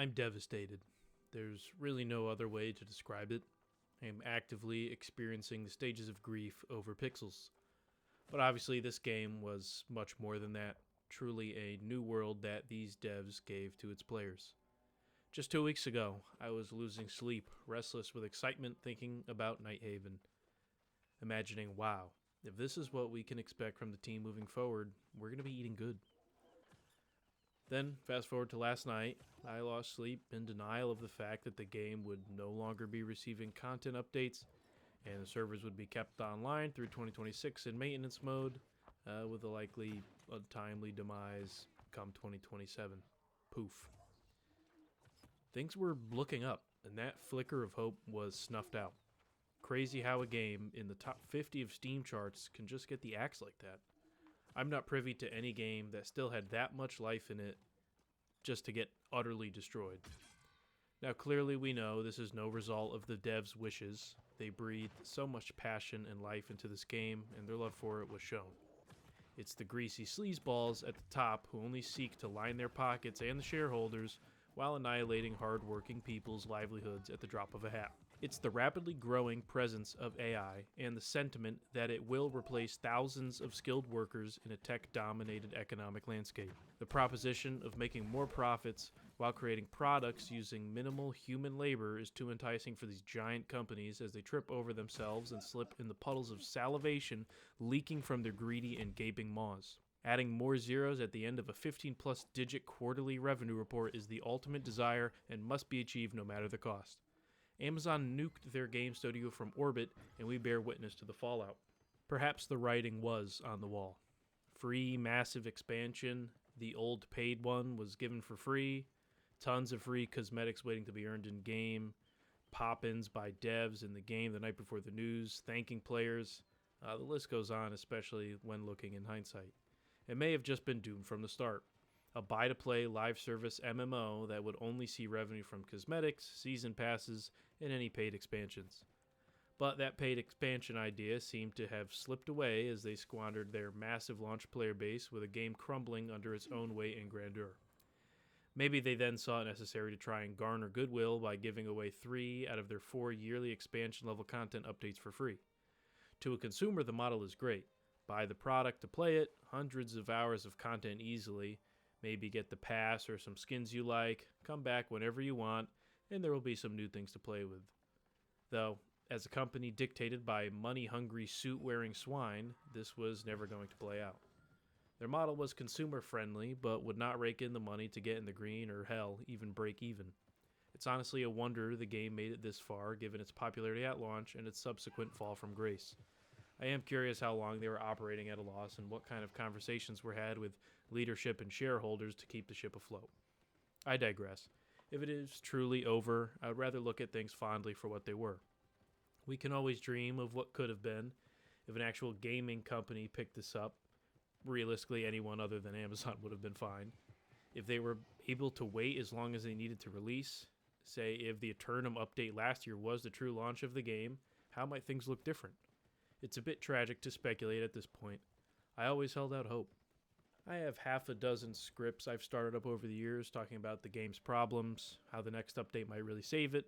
I'm devastated. There's really no other way to describe it. I am actively experiencing the stages of grief over pixels. But obviously, this game was much more than that. Truly a new world that these devs gave to its players. Just 2 weeks ago, I was losing sleep, restless with excitement, thinking about Nighthaven. Imagining, wow, if this is what we can expect from the team moving forward, we're going to be eating good. Then, fast forward to last night, I lost sleep in denial of the fact that the game would no longer be receiving content updates and the servers would be kept online through 2026 in maintenance mode, with a likely untimely demise come 2027. Poof. Things were looking up, and that flicker of hope was snuffed out. Crazy how a game in the top 50 of Steam charts can just get the axe like that. I'm not privy to any game that still had that much life in it just to get utterly destroyed. Now, clearly we know this is no result of the devs' wishes. They breathed so much passion and life into this game, and their love for it was shown. It's the greasy sleazeballs at the top who only seek to line their pockets and the shareholders while annihilating hard-working people's livelihoods at the drop of a hat. It's the rapidly growing presence of AI and the sentiment that it will replace thousands of skilled workers in a tech-dominated economic landscape. The proposition of making more profits while creating products using minimal human labor is too enticing for these giant companies as they trip over themselves and slip in the puddles of salivation leaking from their greedy and gaping maws. Adding more zeros at the end of a 15-plus digit quarterly revenue report is the ultimate desire and must be achieved no matter the cost. Amazon nuked their game studio from orbit, and we bear witness to the fallout. Perhaps the writing was on the wall. Free massive expansion, the old paid one was given for free, tons of free cosmetics waiting to be earned in-game, pop-ins by devs in the game the night before the news, thanking players. The list goes on, especially when looking in hindsight. It may have just been doomed from the start. A buy-to-play live service MMO that would only see revenue from cosmetics, season passes, and any paid expansions. But that paid expansion idea seemed to have slipped away as they squandered their massive launch player base with a game crumbling under its own weight and grandeur. Maybe they then saw it necessary to try and garner goodwill by giving away 3 out of their 4 yearly expansion level content updates for free. To a consumer, the model is great. Buy the product to play it, hundreds of hours of content easily, maybe get the pass or some skins you like, come back whenever you want, and there will be some new things to play with. Though, as a company dictated by money-hungry suit-wearing swine, this was never going to play out. Their model was consumer-friendly, but would not rake in the money to get in the green or, hell, even break even. It's honestly a wonder the game made it this far, given its popularity at launch and its subsequent fall from grace. I am curious how long they were operating at a loss and what kind of conversations were had with leadership and shareholders to keep the ship afloat. I digress. If it is truly over, I'd rather look at things fondly for what they were. We can always dream of what could have been. If an actual gaming company picked this up, realistically anyone other than Amazon would have been fine. If they were able to wait as long as they needed to release, say if the Aeternum update last year was the true launch of the game, how might things look different? It's a bit tragic to speculate at this point. I always held out hope. I have half a dozen scripts I've started up over the years talking about the game's problems, how the next update might really save it,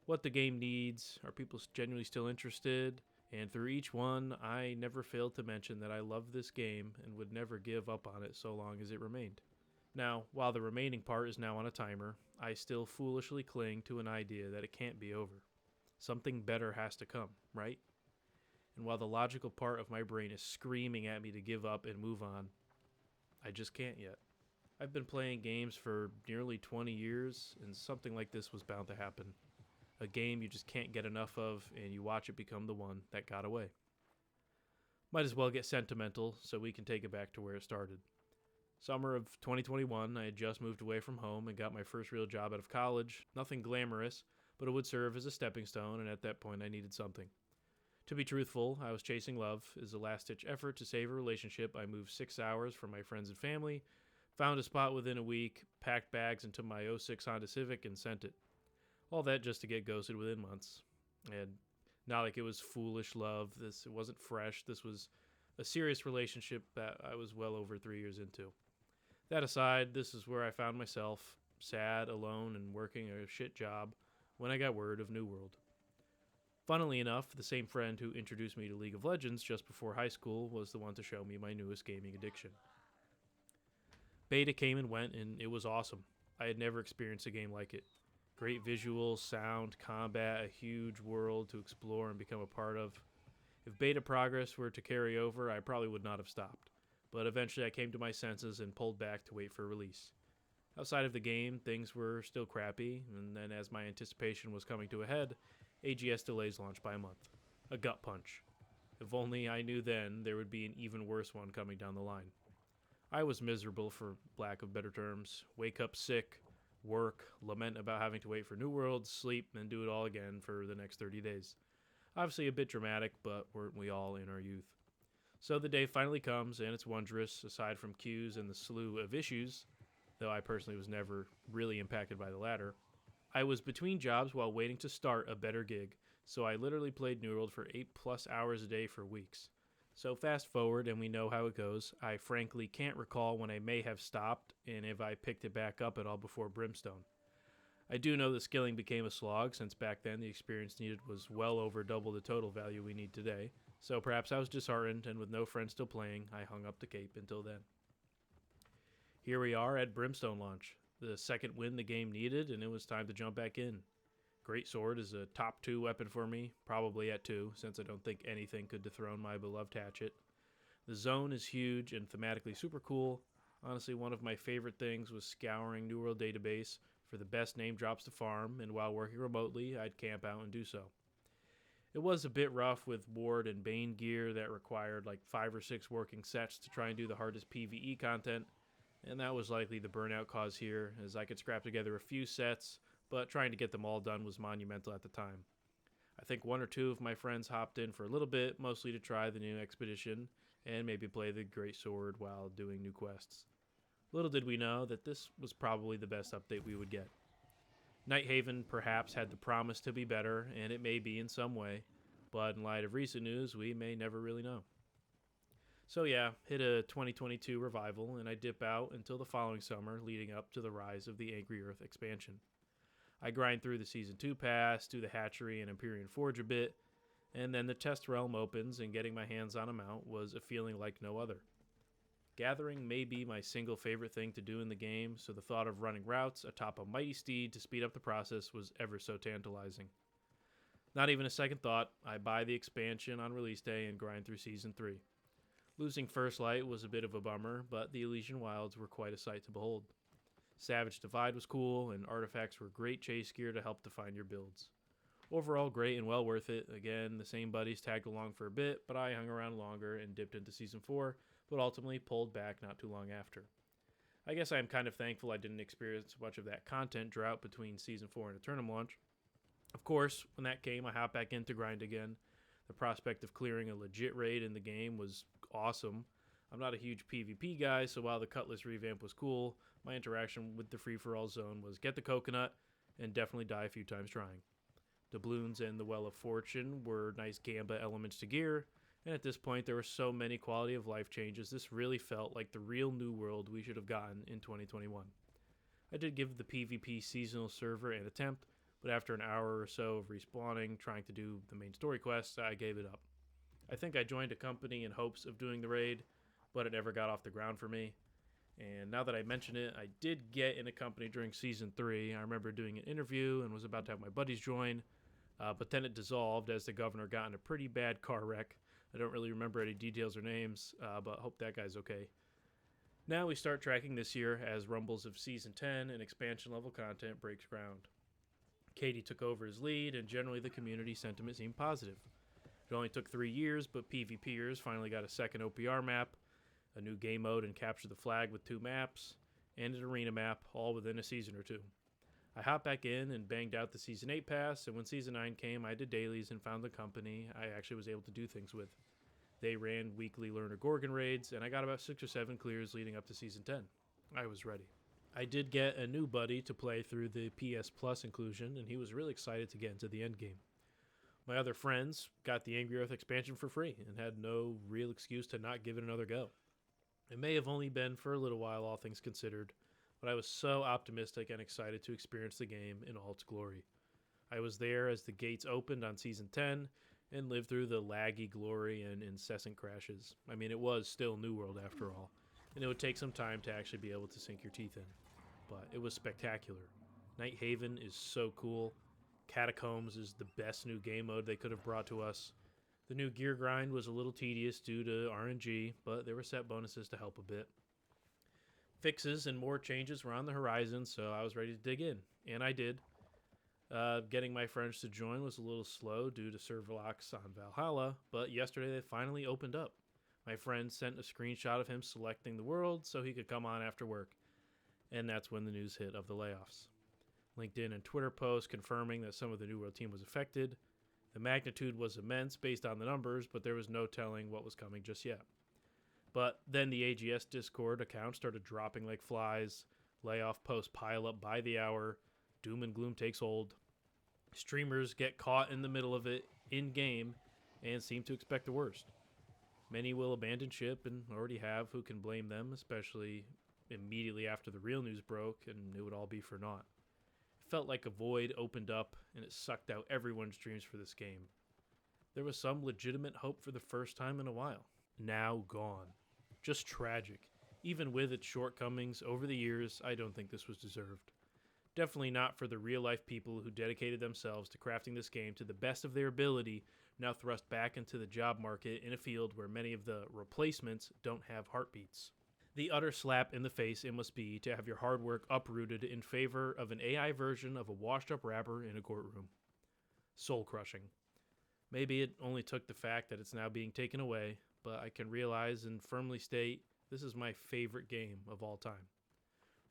what the game needs, are people genuinely still interested, and through each one, I never failed to mention that I love this game and would never give up on it so long as it remained. Now, while the remaining part is now on a timer, I still foolishly cling to an idea that it can't be over. Something better has to come, right? And while the logical part of my brain is screaming at me to give up and move on, I just can't yet. I've been playing games for nearly 20 years, and something like this was bound to happen. A game you just can't get enough of, and you watch it become the one that got away. Might as well get sentimental so we can take it back to where it started. Summer of 2021, I had just moved away from home and got my first real job out of college. Nothing glamorous, but it would serve as a stepping stone, and at that point I needed something. To be truthful, I was chasing love. As a last-ditch effort to save a relationship, I moved 6 hours from my friends and family, found a spot within a week, packed bags into my '06 Honda Civic, and sent it. All that just to get ghosted within months. And not like it was foolish love. It wasn't fresh. This was a serious relationship that I was well over 3 years into. That aside, this is where I found myself. sad, alone, and working a shit job when I got word of New World. Funnily enough, the same friend who introduced me to League of Legends just before high school was the one to show me my newest gaming addiction. Beta came and went, and it was awesome. I had never experienced a game like it. Great visuals, sound, combat, a huge world to explore and become a part of. If beta progress were to carry over, I probably would not have stopped. But eventually I came to my senses and pulled back to wait for release. Outside of the game, things were still crappy, and then as my anticipation was coming to a head, AGS delays launched by a month. A gut punch. If only I knew then there would be an even worse one coming down the line. I was miserable, for lack of better terms. Wake up sick, work, lament about having to wait for New World, sleep, and do it all again for the next 30 days. Obviously a bit dramatic, but weren't we all in our youth? So the day finally comes, and it's wondrous, aside from queues and the slew of issues, though I personally was never really impacted by the latter. I was between jobs while waiting to start a better gig, so I literally played New World for 8+ hours a day for weeks. So fast forward, and we know how it goes. I frankly can't recall when I may have stopped, and if I picked it back up at all before Brimstone. I do know that skilling became a slog, since back then the experience needed was well over double the total value we need today, so perhaps I was disheartened, and with no friends still playing, I hung up the cape until then. Here we are at Brimstone launch, the second win the game needed, and it was time to jump back in. Great Sword is a top 2 weapon for me, probably at 2, since I don't think anything could dethrone my beloved hatchet. The zone is huge and thematically super cool. Honestly, one of my favorite things was scouring New World database for the best name drops to farm, and while working remotely, I'd camp out and do so. It was a bit rough with Ward and Bane gear that required like 5 or 6 working sets to try and do the hardest PvE content, and that was likely the burnout cause here, as I could scrap together a few sets, but trying to get them all done was monumental at the time. I think 1 or 2 of my friends hopped in for a little bit, mostly to try the new expedition, and maybe play the Great Sword while doing new quests. Little did we know that this was probably the best update we would get. Nighthaven perhaps had the promise to be better, and it may be in some way, but in light of recent news, we may never really know. So yeah, hit a 2022 revival, and I dip out until the following summer, leading up to the Rise of the Angry Earth expansion. I grind through the Season 2 pass, do the Hatchery and Empyrean Forge a bit, and then the Test Realm opens, and getting my hands on a mount was a feeling like no other. Gathering may be my single favorite thing to do in the game, so the thought of running routes atop a mighty steed to speed up the process was ever so tantalizing. Not even a second thought, I buy the expansion on release day and grind through Season 3. Losing First Light was a bit of a bummer, but the Elysian Wilds were quite a sight to behold. Savage Divide was cool, and artifacts were great chase gear to help define your builds. Overall, great and well worth it. Again, the same buddies tagged along for a bit, but I hung around longer and dipped into Season 4, but ultimately pulled back not too long after. I guess I am kind of thankful I didn't experience much of that content drought between Season 4 and Aeternum launch. Of course, when that came, I hopped back in to grind again. The prospect of clearing a legit raid in the game was awesome. I'm not a huge PvP guy, so while the Cutlass revamp was cool, my interaction with the free-for-all zone was get the coconut and definitely die a few times trying. Doubloons and the Well of Fortune were nice Gamba elements to gear, and at this point there were so many quality of life changes, this really felt like the real New World we should have gotten in 2021. I did give the PvP seasonal server an attempt, but after an hour or so of respawning, trying to do the main story quests, I gave it up. I think I joined a company in hopes of doing the raid, but it never got off the ground for me. And now that I mention it, I did get in a company during Season 3. I remember doing an interview and was about to have my buddies join, but then it dissolved as the governor got in a pretty bad car wreck. I don't really remember any details or names, but hope that guy's okay. Now we start tracking this year as rumbles of Season 10 and expansion level content breaks ground. Katie took over as lead, and generally the community sentiment seemed positive. It only took 3 years, but PvPers finally got a second OPR map, a new game mode and Capture the Flag with 2 maps, and an arena map, all within a season or 2. I hopped back in and banged out the Season 8 pass, and when Season 9 came, I did dailies and found the company I actually was able to do things with. They ran weekly Learner Gorgon raids, and I got about 6 or 7 clears leading up to Season 10. I was ready. I did get a new buddy to play through the PS Plus inclusion, and he was really excited to get into the endgame. My other friends got the Angry Earth expansion for free and had no real excuse to not give it another go. It may have only been for a little while, all things considered, but I was so optimistic and excited to experience the game in all its glory. I was there as the gates opened on Season 10 and lived through the laggy glory and incessant crashes. I mean, it was still New World after all, and it would take some time to actually be able to sink your teeth in. But it was spectacular. Night Haven is so cool. Catacombs is the best new game mode they could have brought to us. The new gear grind was a little tedious due to RNG, but there were set bonuses to help a bit. Fixes and more changes were on the horizon, so I was ready to dig in, and I did. Getting my friends to join was a little slow due to server locks on Valhalla, but yesterday they finally opened up. My friend sent a screenshot of him selecting the world so he could come on after work, and that's when the news hit of the layoffs. LinkedIn and Twitter posts confirming that some of the New World team was affected. The magnitude was immense based on the numbers, but there was no telling what was coming just yet. But then the AGS Discord account started dropping like flies, layoff posts pile up by the hour, doom and gloom takes hold. Streamers get caught in the middle of it in-game and seem to expect the worst. Many will abandon ship and already have. Who can blame them, especially immediately after the real news broke and it would all be for naught. It felt like a void opened up and it sucked out everyone's dreams for this game. There was some legitimate hope for the first time in a while. Now gone. Just tragic. Even with its shortcomings over the years, I don't think this was deserved. Definitely not for the real-life people who dedicated themselves to crafting this game to the best of their ability, now thrust back into the job market in a field where many of the replacements don't have heartbeats. The utter slap in the face it must be to have your hard work uprooted in favor of an AI version of a washed-up rapper in a courtroom. Soul-crushing. Maybe it only took the fact that it's now being taken away, but I can realize and firmly state this is my favorite game of all time.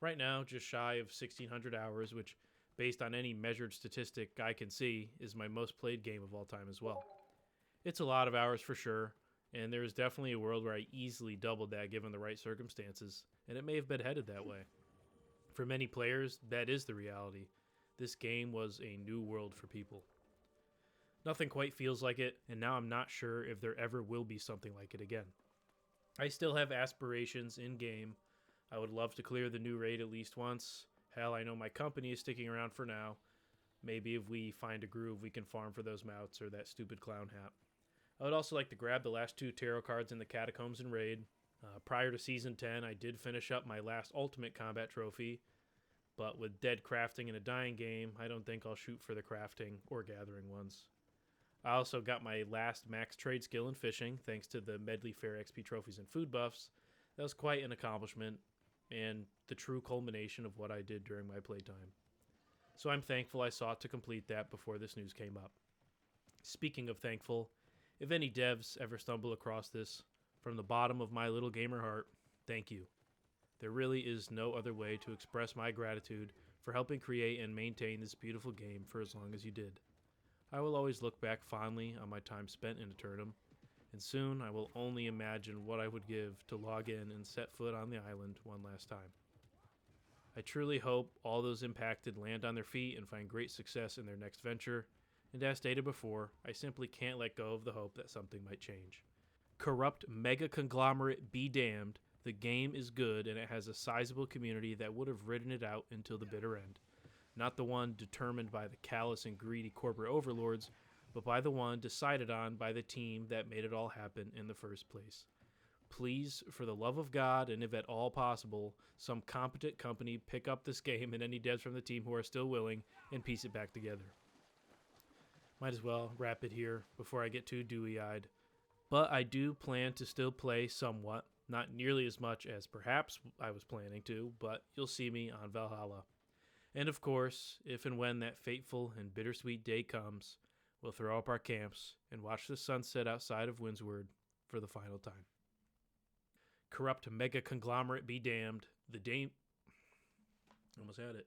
Right now, just shy of 1,600 hours, which, based on any measured statistic I can see, is my most played game of all time as well. It's a lot of hours for sure, and there is definitely a world where I easily doubled that given the right circumstances, and it may have been headed that way. For many players, that is the reality. This game was a new world for people. Nothing quite feels like it, and now I'm not sure if there ever will be something like it again. I still have aspirations in-game. I would love to clear the new raid at least once. Hell, I know my company is sticking around for now. Maybe if we find a groove, we can farm for those mounts or that stupid clown hat. I would also like to grab the last 2 tarot cards in the Catacombs and raid. Prior to Season 10, I did finish up my last Ultimate Combat trophy, but with dead crafting in a dying game, I don't think I'll shoot for the crafting or gathering ones. I also got my last max trade skill in fishing, thanks to the Medley Fair XP trophies and food buffs. That was quite an accomplishment, and the true culmination of what I did during my playtime. So I'm thankful I sought to complete that before this news came up. Speaking of thankful, if any devs ever stumble across this, from the bottom of my little gamer heart, thank you. There really is no other way to express my gratitude for helping create and maintain this beautiful game for as long as you did. I will always look back fondly on my time spent in Aeternum, and soon I will only imagine what I would give to log in and set foot on the island one last time. I truly hope all those impacted land on their feet and find great success in their next venture, and as stated before, I simply can't let go of the hope that something might change. Corrupt mega conglomerate be damned, the game is good and it has a sizable community that would have ridden it out until the bitter end. Not the one determined by the callous and greedy corporate overlords, but by the one decided on by the team that made it all happen in the first place. Please, for the love of God, and if at all possible, some competent company pick up this game and any devs from the team who are still willing and piece it back together. Might as well wrap it here before I get too dewy-eyed. But I do plan to still play somewhat, not nearly as much as perhaps I was planning to, but you'll see me on Valhalla. And of course, if and when that fateful and bittersweet day comes, we'll throw up our camps and watch the sunset outside of Windsward for the final time. Corrupt mega conglomerate be damned. The Dame... Almost had it.